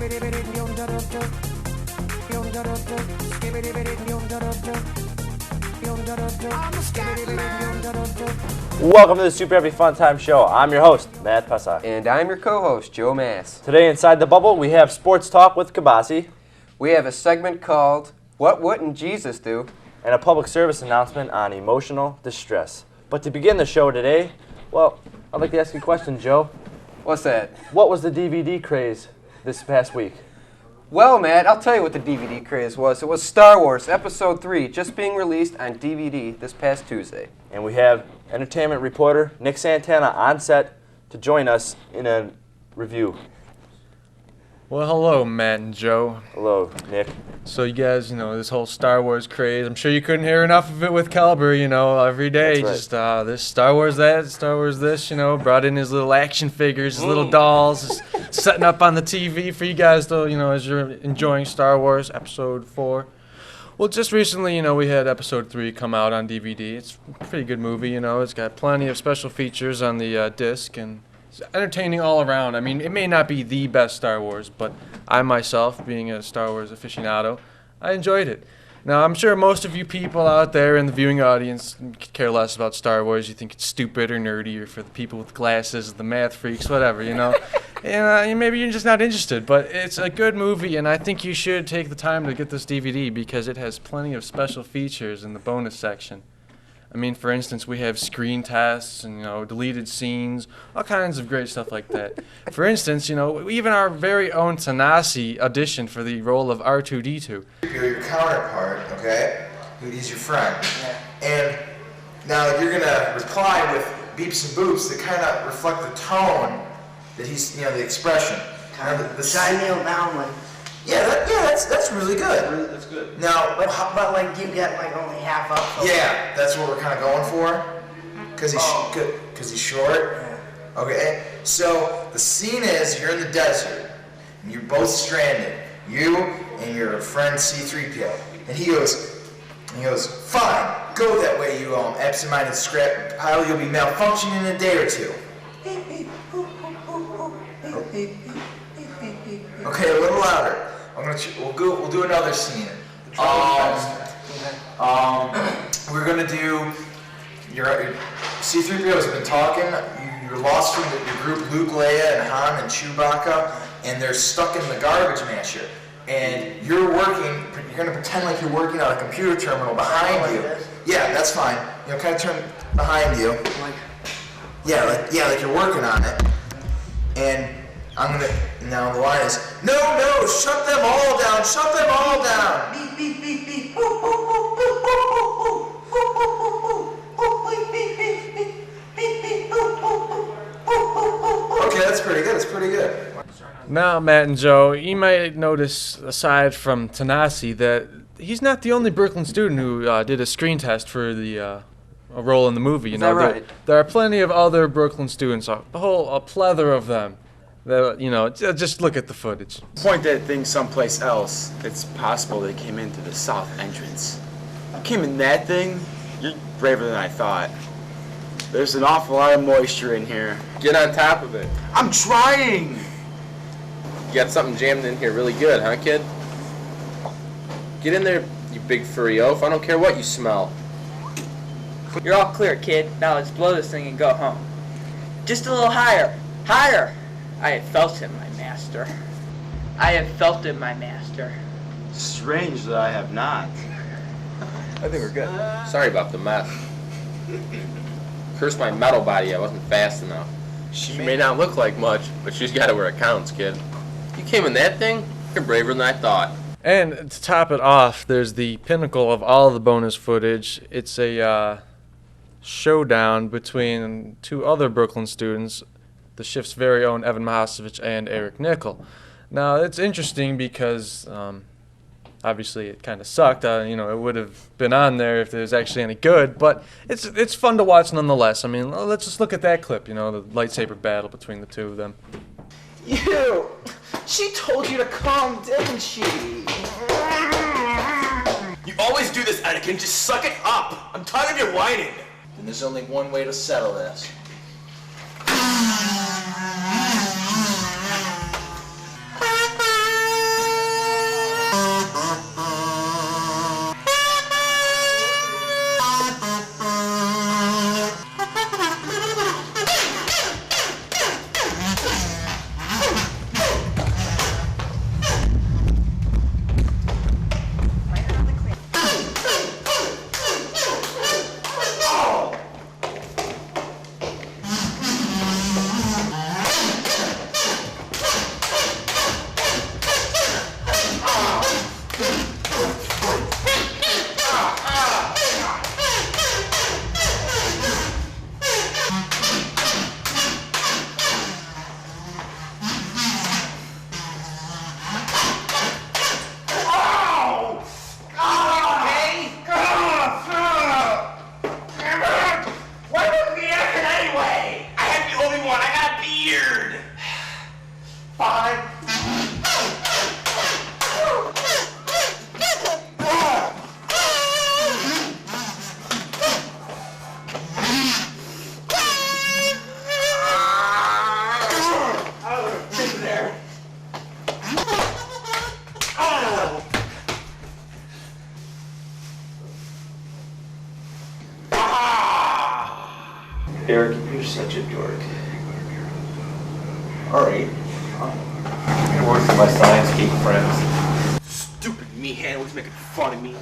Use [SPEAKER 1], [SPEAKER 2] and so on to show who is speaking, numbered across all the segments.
[SPEAKER 1] Welcome to the Super Happy Fun Time Show. I'm your host, Matt Pecsok.
[SPEAKER 2] And I'm your co-host, Joe Mass.
[SPEAKER 1] Today inside the bubble, we have Sports Talk with Kabasi.
[SPEAKER 2] We have a segment called What Wouldn't Jesus Do?
[SPEAKER 1] And a public service announcement on emotional distress. But to begin the show today, well, I'd like to ask you a question, Joe.
[SPEAKER 2] What's that?
[SPEAKER 1] What was the DVD craze this past week?
[SPEAKER 2] Well, Matt, I'll tell you what the DVD craze was. It was Star Wars Episode 3, just being released on DVD this past Tuesday.
[SPEAKER 1] And we have entertainment reporter Nick Santana on set to join us in a review.
[SPEAKER 3] Well, hello, Matt and Joe.
[SPEAKER 1] Hello, Nick.
[SPEAKER 3] So you guys, this whole Star Wars craze, I'm sure you couldn't hear enough of it with Caliber, every day.
[SPEAKER 1] That's right.
[SPEAKER 3] Just this Star Wars that, Star Wars this, brought in his little action figures, his little dolls, just setting up on the TV for you guys to, as you're enjoying Star Wars Episode 4. Well, just recently, we had Episode 3 come out on DVD. It's a pretty good movie, It's got plenty of special features on the disc, and it's entertaining all around. I mean, it may not be the best Star Wars, but I myself, being a Star Wars aficionado, I enjoyed it. Now, I'm sure most of you people out there in the viewing audience care less about Star Wars. You think it's stupid or nerdy, or for the people with glasses, the math freaks, whatever, And maybe you're just not interested, but it's a good movie, and I think you should take the time to get this DVD because it has plenty of special features in the bonus section. I mean, for instance, we have screen tests and, deleted scenes, all kinds of great stuff like that. For instance, even our very own Tanasi auditioned for the role of R2-D2.
[SPEAKER 4] You're your counterpart, okay? He's your friend. And now you're going to reply with beeps and boops that kind of reflect the tone that he's, the expression.
[SPEAKER 5] Should I kneel down with?
[SPEAKER 4] Yeah, that's really good.
[SPEAKER 5] That's good.
[SPEAKER 4] Now,
[SPEAKER 5] but you get only half up. So
[SPEAKER 4] yeah, that's what we're kind of going for, because he's short.
[SPEAKER 5] Yeah.
[SPEAKER 4] Okay, so the scene is you're in the desert, and you're both stranded. You and your friend C-3PO, and he goes, fine, go that way, you absent-minded scrap pile. You'll be malfunctioning in a day or two. Okay, a little louder. We'll do another scene. We're gonna do your C-3PO has been talking. You're lost from your group, Luke, Leia, and Han, and Chewbacca, and they're stuck in the garbage masher. And you're gonna pretend like you're working on a computer terminal behind you. Yeah, that's fine. Kind of turn behind you. Like you're working on it. And now the line is, no, shut them all down, shut them all down.
[SPEAKER 5] Beep, beep, beep, beep.
[SPEAKER 4] Okay, that's pretty good.
[SPEAKER 3] Now, Matt and Joe, you might notice, aside from Tanasi, that he's not the only Brooklyn student who did a screen test for a role in the movie.
[SPEAKER 2] Is that right?
[SPEAKER 3] There are plenty of other Brooklyn students, a plethora of them. Just look at the footage.
[SPEAKER 6] Point that thing someplace else. It's possible they came into the south entrance. You came in that thing? You're braver than I thought. There's an awful lot of moisture in here.
[SPEAKER 7] Get on top of it.
[SPEAKER 6] I'm trying!
[SPEAKER 7] You got something jammed in here really good, huh, kid? Get in there, you big furry oaf. I don't care what you smell.
[SPEAKER 8] You're all clear, kid. Now let's blow this thing and go home. Just a little higher. Higher! I have felt him, my master. I have felt him, my master.
[SPEAKER 6] Strange that I have not.
[SPEAKER 7] I think we're good. Sorry about the mess. Curse my metal body, I wasn't fast enough. She may not look like much, but she's got it where it counts, kid. You came in that thing? You're braver than I thought.
[SPEAKER 3] And to top it off, there's the pinnacle of all the bonus footage. It's a showdown between two other Brooklyn students, the shift's very own Evan Mihacevich and Eric Nickel. Now, it's interesting because obviously it kind of sucked. It would have been on there if it was actually any good, but it's fun to watch nonetheless. I mean, let's just look at that clip, the lightsaber battle between the two of them.
[SPEAKER 9] She told you to calm, didn't she?
[SPEAKER 10] You always do this, Anakin. Just suck it up. I'm tired of your whining.
[SPEAKER 9] Then there's only one way to settle this. Eric, you're such a dork. Alright. I'm gonna work for my science geek friends.
[SPEAKER 10] Stupid meathead always making fun of me.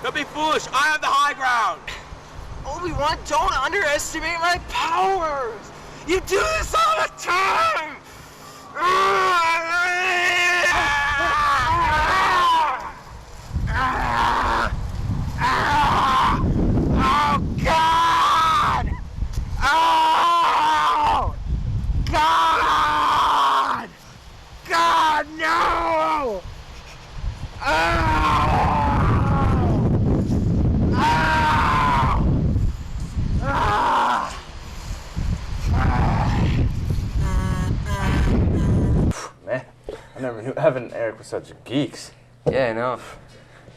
[SPEAKER 10] Don't be foolish. I have the high ground.
[SPEAKER 9] Obi-Wan, don't underestimate my powers! You do this all the time! Oh, God! Oh! God! God, no!
[SPEAKER 1] Man, I never knew Evan and Eric were such geeks.
[SPEAKER 2] Yeah, I know.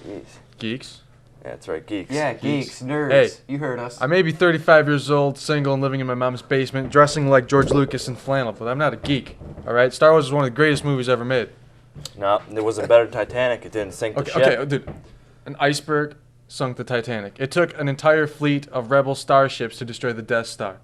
[SPEAKER 1] Jeez.
[SPEAKER 3] Geeks?
[SPEAKER 1] Yeah, that's right, geeks.
[SPEAKER 2] Yeah, geeks, nerds.
[SPEAKER 3] Hey.
[SPEAKER 2] You heard us.
[SPEAKER 3] I may be 35 years old, single, and living in my mom's basement, dressing like George Lucas in flannel, but I'm not a geek. All right, Star Wars is one of the greatest movies ever made.
[SPEAKER 1] No, it wasn't better than Titanic. It didn't sink the ship.
[SPEAKER 3] Okay, dude. An iceberg sunk the Titanic. It took an entire fleet of rebel starships to destroy the Death Star.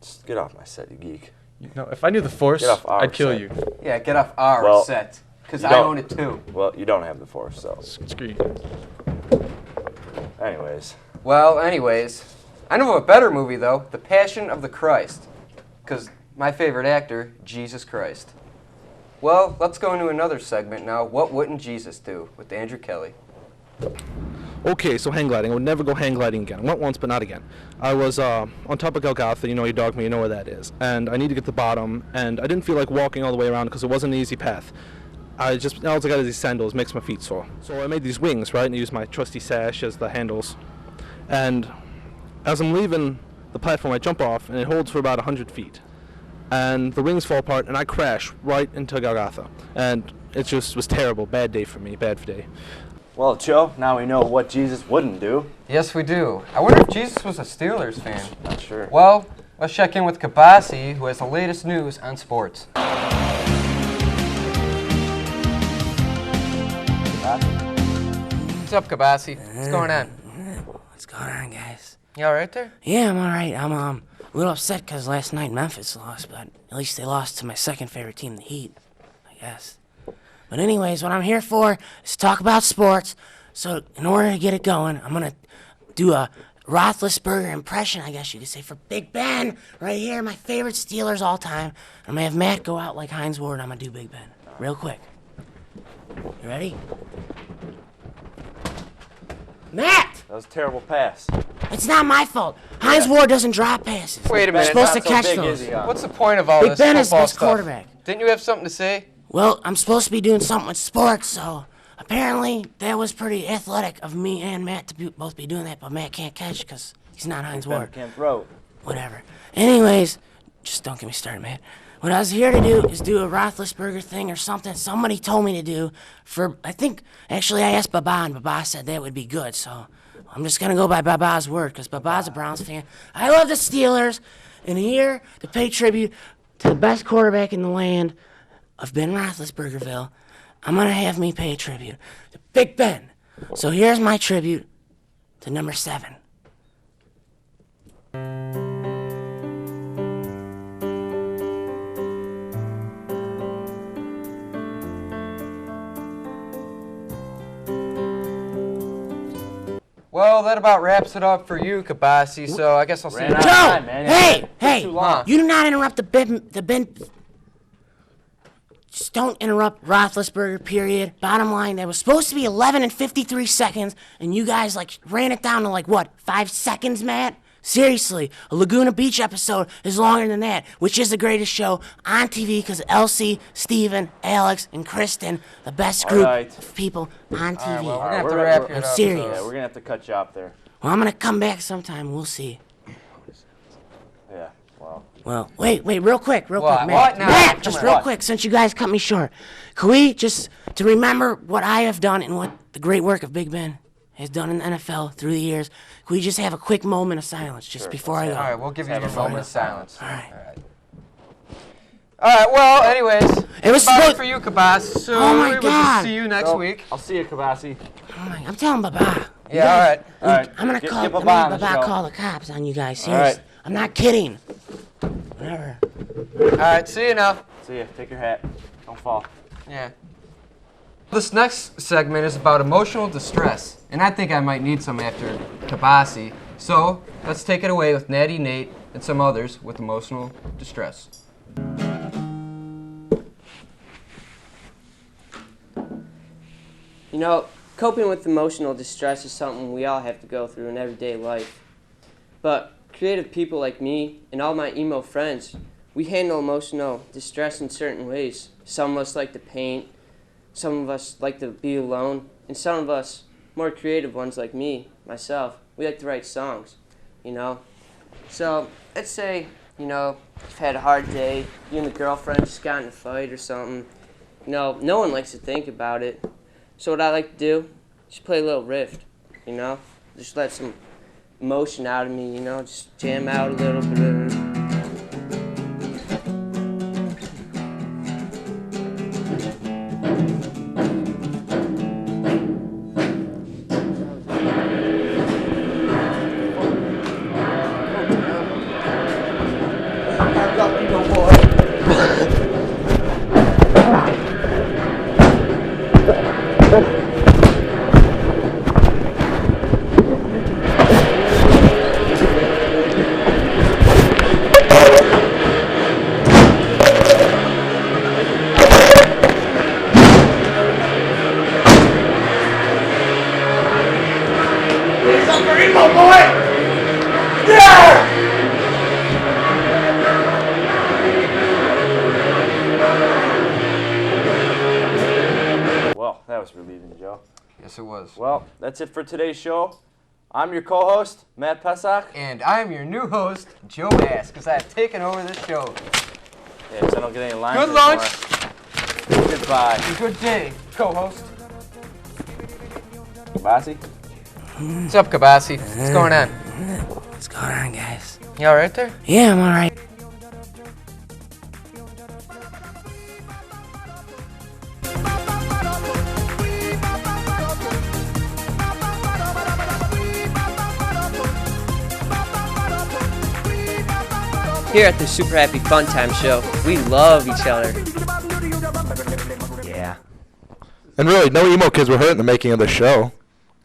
[SPEAKER 1] Just get off my set, you geek.
[SPEAKER 3] You know, if I knew the Force,
[SPEAKER 1] Get off our
[SPEAKER 3] I'd kill
[SPEAKER 1] set.
[SPEAKER 3] you.
[SPEAKER 2] Yeah, get off our
[SPEAKER 1] Well,
[SPEAKER 2] set. Because
[SPEAKER 1] you
[SPEAKER 2] I
[SPEAKER 1] don't-
[SPEAKER 2] own it too.
[SPEAKER 1] Well, you don't have the Force, so.
[SPEAKER 3] Screw you.
[SPEAKER 1] Anyways.
[SPEAKER 2] Well, anyways. I know of a better movie, though. The Passion of the Christ. Because my favorite actor, Jesus Christ. Well, let's go into another segment now. What wouldn't Jesus do? With Andrew Kelly.
[SPEAKER 11] Okay, so hang gliding. I would never go hang gliding again. I went once, but not again. I was on top of Golgotha. You know, you dog me, you know where that is. And I need to get to the bottom, and I didn't feel like walking all the way around because it wasn't an easy path. All I got is these sandals, makes my feet sore. So I made these wings, right, and I used my trusty sash as the handles. And as I'm leaving the platform, I jump off, and it holds for about 100 feet. And the wings fall apart, and I crash right into Golgotha. And it just was terrible. Bad day for me, bad day.
[SPEAKER 1] Well, Joe, now we know what Jesus wouldn't do.
[SPEAKER 2] Yes, we do. I wonder if Jesus was a Steelers fan.
[SPEAKER 1] Not sure.
[SPEAKER 2] Well, let's check in with Kabasi, who has the latest news on sports. What's up, Kabasi? What's going on?
[SPEAKER 12] What's going on, guys?
[SPEAKER 2] You all right there?
[SPEAKER 12] Yeah, I'm all right. I'm a little upset because last night Memphis lost, but at least they lost to my second favorite team, the Heat, I guess. But anyways, what I'm here for is to talk about sports. So in order to get it going, I'm going to do a Roethlisberger impression, I guess you could say, for Big Ben. Right here, my favorite Steelers all time. I'm going to have Matt go out like Heinz Ward, and I'm going to do Big Ben. Real quick. You ready? Matt!
[SPEAKER 1] That was a terrible pass.
[SPEAKER 12] It's not my fault. Heinz Ward doesn't drop passes.
[SPEAKER 2] Wait a
[SPEAKER 12] You're
[SPEAKER 2] minute.
[SPEAKER 12] supposed to
[SPEAKER 1] Not so
[SPEAKER 12] catch
[SPEAKER 1] big,
[SPEAKER 12] those.
[SPEAKER 1] is he, huh?
[SPEAKER 2] What's the point of all
[SPEAKER 12] Big
[SPEAKER 2] this
[SPEAKER 12] Ben is
[SPEAKER 2] football
[SPEAKER 12] best
[SPEAKER 2] stuff?
[SPEAKER 12] quarterback.
[SPEAKER 2] Didn't you have something to say?
[SPEAKER 12] Well, I'm supposed to be doing something with sports, so apparently that was pretty athletic of me and Matt to both be doing that, but Matt can't catch because he's not Heinz
[SPEAKER 1] Ben
[SPEAKER 12] Ward.
[SPEAKER 1] can't throw.
[SPEAKER 12] Whatever. Anyways, just don't get me started, Matt. What I was here to do is do a Roethlisberger thing or something somebody told me to do for, I think, actually I asked Baba, and Baba said that would be good, so I'm just going to go by Baba's word because Baba's a Browns fan. I love the Steelers, and here to pay tribute to the best quarterback in the land of Ben Roethlisbergerville, I'm going to have me pay a tribute to Big Ben. So here's my tribute to number 7.
[SPEAKER 2] Well, that about wraps it up for you, Kabasi, so I guess I'll see you
[SPEAKER 1] Ran
[SPEAKER 2] next
[SPEAKER 1] out of
[SPEAKER 12] Joe!
[SPEAKER 1] time, man.
[SPEAKER 12] Hey!
[SPEAKER 1] It's
[SPEAKER 12] Hey!
[SPEAKER 1] too long.
[SPEAKER 12] You do not interrupt the Ben. Just don't interrupt Roethlisberger, period. Bottom line, that was supposed to be 11 and 53 seconds, and you guys, ran it down to, 5 seconds, Matt? Seriously, a Laguna Beach episode is longer than that, which is the greatest show on TV because Elsie, Steven, Alex, and Kristen, the best group of people on TV.
[SPEAKER 2] All right, well, we're going to have
[SPEAKER 1] We're-
[SPEAKER 2] to wrap
[SPEAKER 1] we're-
[SPEAKER 2] it
[SPEAKER 12] I'm
[SPEAKER 2] up.
[SPEAKER 12] serious.
[SPEAKER 1] Yeah, we're going to have to cut you off there.
[SPEAKER 12] Well, I'm going to come back sometime. We'll see.
[SPEAKER 1] Yeah, well.
[SPEAKER 12] Well, wait, real quick,
[SPEAKER 2] What?
[SPEAKER 12] Matt.
[SPEAKER 2] What now?
[SPEAKER 12] Matt,
[SPEAKER 2] Come
[SPEAKER 12] just
[SPEAKER 2] on.
[SPEAKER 12] real
[SPEAKER 2] What?
[SPEAKER 12] quick, since you guys cut me short, could we just, to remember what I have done and what the great work of Big Ben has done in the NFL through the years, could we just have a quick moment of silence just before I go?
[SPEAKER 2] All right, we'll give you
[SPEAKER 1] have
[SPEAKER 2] your
[SPEAKER 1] a
[SPEAKER 2] moment of silence.
[SPEAKER 12] All right.
[SPEAKER 2] All right, well, anyways,
[SPEAKER 12] It was
[SPEAKER 2] that's about
[SPEAKER 12] supposed-
[SPEAKER 2] it for you, Kabasi. So
[SPEAKER 12] Oh, my
[SPEAKER 2] we will
[SPEAKER 12] God.
[SPEAKER 2] just see you next week.
[SPEAKER 1] I'll see you, Kabasi.
[SPEAKER 12] Oh my, I'm telling Baba.
[SPEAKER 2] Yeah, all right.
[SPEAKER 1] All right.
[SPEAKER 12] I'm gonna
[SPEAKER 1] Get
[SPEAKER 12] call.
[SPEAKER 1] Baba
[SPEAKER 12] I'm gonna
[SPEAKER 1] on the
[SPEAKER 12] Baba
[SPEAKER 1] show.
[SPEAKER 12] call the cops on you guys.
[SPEAKER 1] All
[SPEAKER 12] Seriously.
[SPEAKER 1] right.
[SPEAKER 12] I'm not kidding. Whatever.
[SPEAKER 2] All right, see you now.
[SPEAKER 1] See ya. Take your hat. Don't fall.
[SPEAKER 2] Yeah. This next segment is about emotional distress, and I think I might need some after Kabasi. So let's take it away with Natty Nate and some others with emotional distress.
[SPEAKER 13] You know, coping with emotional distress is something we all have to go through in everyday life. But creative people like me and all my emo friends, we handle emotional distress in certain ways. Some of us like to paint, some of us like to be alone, and some of us, more creative ones like me, myself, we like to write songs, you know. So let's say, you know, you've had a hard day, you and the girlfriend just got in a fight or something. You know, no one likes to think about it. So what I like to do, just play a little riff, you know? Just let some emotion out of me, you know? Just jam out a little bit.
[SPEAKER 1] Well, that was relieving, Joe.
[SPEAKER 2] Yes, it was.
[SPEAKER 1] Well, that's it for today's show. I'm your co-host, Matt Pecsok.
[SPEAKER 2] And I'm your new host, Joe Ass, because I've taken over the show.
[SPEAKER 1] Yeah, 'cause I don't get any lines
[SPEAKER 2] Good
[SPEAKER 1] anymore.
[SPEAKER 2] lunch.
[SPEAKER 1] Goodbye.
[SPEAKER 2] And good day, co-host.
[SPEAKER 1] Kabasi?
[SPEAKER 2] What's up, Kabasi? What's going on?
[SPEAKER 12] What's going on, guys?
[SPEAKER 2] You all right there?
[SPEAKER 12] Yeah, I'm all right.
[SPEAKER 13] Here at the Super Happy Fun Time Show, we love each other.
[SPEAKER 12] Yeah.
[SPEAKER 11] And really, no emo kids were hurt in the making of the show.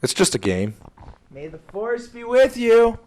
[SPEAKER 11] It's just a game.
[SPEAKER 14] May the force be with you.